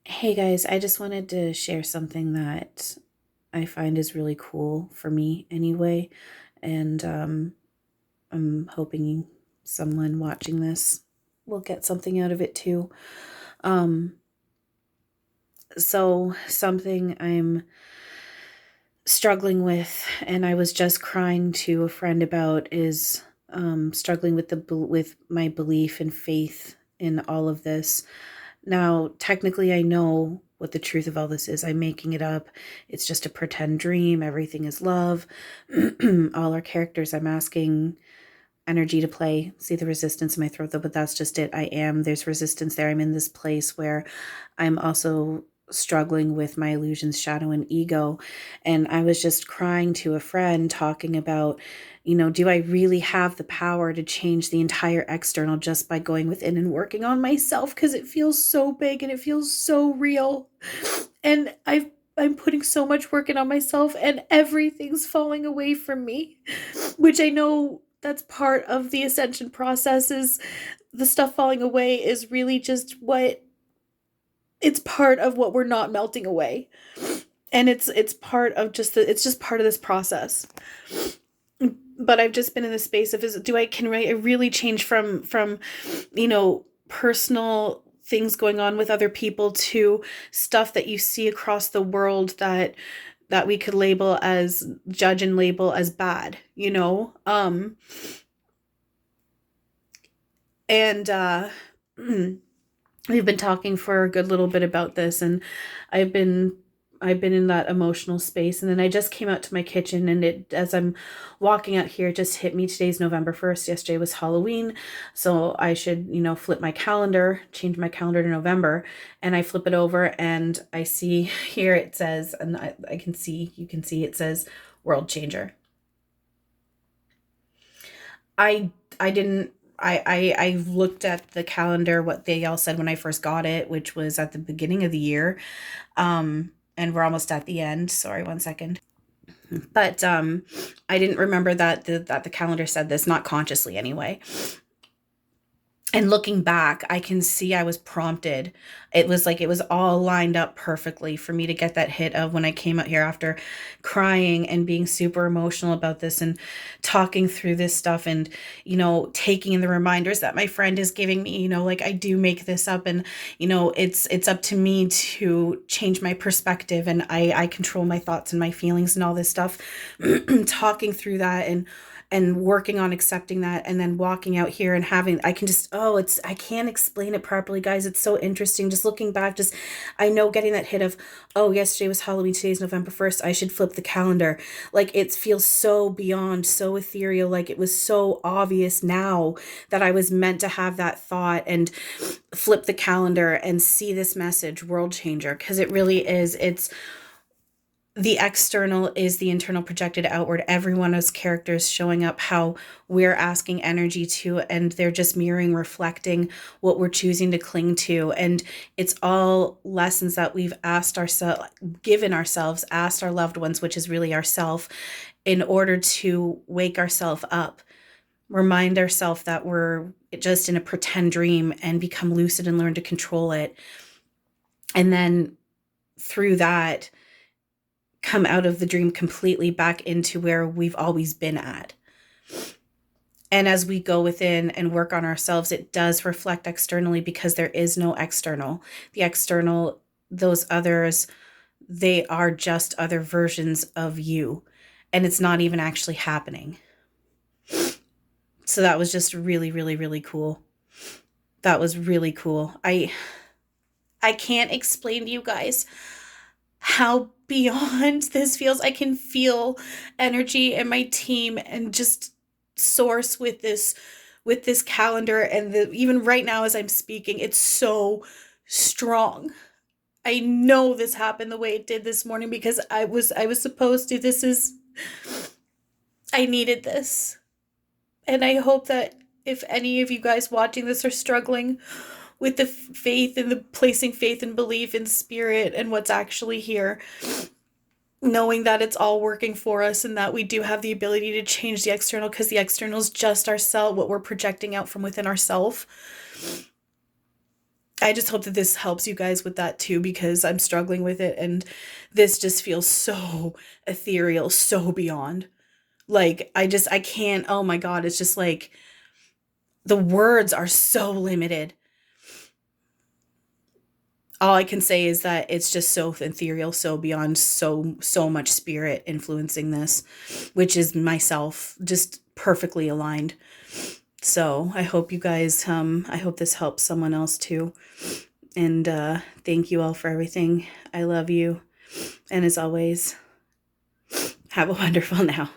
Hey guys, I just wanted to share something that I find is really cool for me anyway. And I'm hoping someone watching this will get something out of it too. Um, so, something I'm struggling with, and I was just crying to a friend about, is struggling with with my belief and faith in all of this. Now, technically, I know what the truth of all this is. I'm making it up. It's just a pretend dream. Everything is love. All our characters, I'm asking energy to play. See the resistance in my throat, though, but that's just it. There's resistance there. I'm in this place where I'm also struggling with my illusions, shadow, and ego. And I was just crying to a friend talking about, do I really have the power to change the entire external just by going within and working on myself? Because it feels so big and it feels so real. And I'm putting so much work in on myself and everything's falling away from me, which I know that's part of the ascension process. Is the stuff falling away is really just what it's part of what we're not melting away. And it's part of it's just part of this process. But I've just been in the space of, can I really change from personal things going on with other people to stuff that you see across the world that we could label as judge and label as bad, and we've been talking for a good little bit about this, and I've been I've been in that emotional space. And then I just came out to my kitchen, and it as I'm walking out here, it just hit me. Today's November 1st. Yesterday was Halloween. So I should, flip my calendar, change my calendar to November. And I flip it over and I see here it says, and I can see, you can see it says world changer. I didn't I looked at the calendar, what they all said when I first got it, which was at the beginning of the year. And we're almost at the end. Sorry, one second. But I didn't remember that the calendar said this, not consciously anyway. And looking back, I can see I was prompted. It was like it was all lined up perfectly for me to get that hit of when I came out here after crying and being super emotional about this and talking through this stuff, and, taking in the reminders that my friend is giving me, like I do make this up, and, it's up to me to change my perspective, and I control my thoughts and my feelings and all this stuff. Talking through that and working on accepting that, and then walking out here and having, I can just, I can't explain it properly, guys. It's so interesting just looking back. Just, I know, getting that hit of, oh, yesterday was Halloween, today's November 1st, I should flip the calendar. Like, it feels so beyond, so ethereal. Like, it was so obvious now that I was meant to have that thought and flip the calendar and see this message, world changer, because it really is. It's the external is the internal projected outward. Everyone's characters showing up how we're asking energy to, and they're just mirroring, reflecting what we're choosing to cling to. And it's all lessons that we've asked ourselves, given ourselves, asked our loved ones, which is really ourself, in order to wake ourselves up, remind ourselves that we're just in a pretend dream, and become lucid and learn to control it. And then through that, come out of the dream completely back into where we've always been at. And as we go within and work on ourselves, it does reflect externally, because there is no external. The external, those others, they are just other versions of you. And it's not even actually happening. So that was just really, really, really cool. That was really cool. I can't explain to you guys how beyond this feels. I can feel energy in my team and just source with this calendar, and even right now as I'm speaking, it's so strong. I know this happened the way it did this morning because I was supposed to. I needed this. And I hope that if any of you guys watching this are struggling with the faith and the placing faith and belief in spirit and what's actually here, knowing that it's all working for us, and that we do have the ability to change the external, because the external is just ourselves, what we're projecting out from within ourselves. I just hope that this helps you guys with that too, because I'm struggling with it, and this just feels so ethereal, so beyond. Like, I can't, oh my God, it's just like the words are so limited. All I can say is that it's just so ethereal, so beyond, so much spirit influencing this, which is myself, just perfectly aligned. So I hope you guys, I hope this helps someone else too. And thank you all for everything. I love you. And as always, have a wonderful now.